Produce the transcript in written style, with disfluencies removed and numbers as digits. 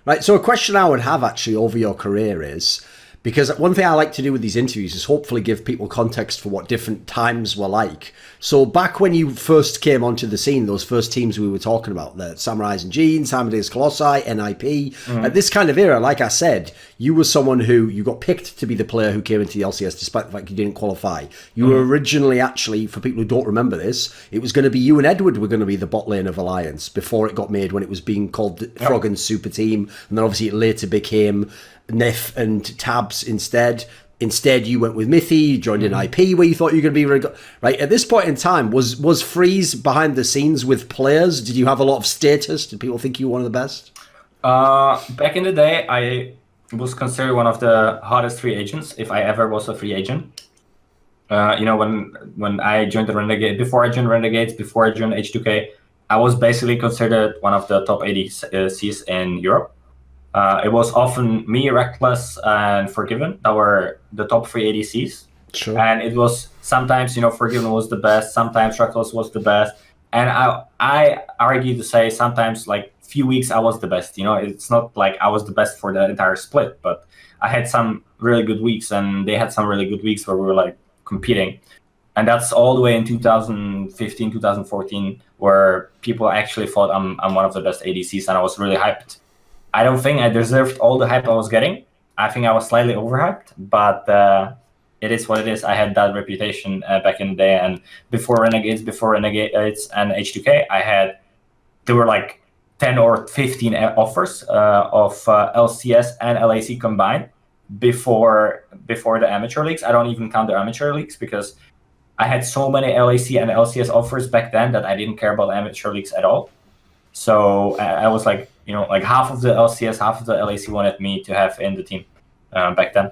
Right, so a question I would have actually over your career is, because one thing I like to do with these interviews is hopefully give people context for what different times were like. So back when you first came onto the scene, those first teams we were talking about, the Samurais and Jeans, Amadeus Colossi, NIP, at this kind of era, like I said, you were someone who, you got picked to be the player who came into the LCS despite the fact you didn't qualify. You were originally actually, for people who don't remember this, it was going to be you and Edward were going to be the bot lane of Alliance before it got made when it was being called the FORG1VEN Super Team. And then obviously it later became Nif and Tabs instead. Instead, you went with Mithy, you joined an IP where you thought you were going to be... Right, at this point in time, was Freeze behind the scenes with players? Did you have a lot of status? Did people think you were one of the best? Back in the day, I was considered one of the hottest free agents, if I ever was a free agent. When I joined the Renegade, before I joined Renegades, before I joined H2K, I was basically considered one of the top ADCs in Europe. It was often me, Rekkles, and Forgiven that were the top 3 ADCs. Sure. And it was sometimes, Forgiven was the best, sometimes Rekkles was the best. And I argue to say sometimes, like, few weeks I was the best. It's not like I was the best for the entire split, but I had some really good weeks, and they had some really good weeks where we were, like, competing. And that's all the way in 2015, 2014, where people actually thought I'm one of the best ADCs, and I was really hyped. I don't think I deserved all the hype I was getting. I think I was slightly overhyped, but it is what it is. I had that reputation back in the day, and before Renegades and H2K, there were like 10 or 15 offers of LCS and LAC combined before the amateur leagues. I don't even count the amateur leagues because I had so many LAC and LCS offers back then that I didn't care about amateur leagues at all. So I was like, like half of the LCS, half of the LAC wanted me to have in the team back then.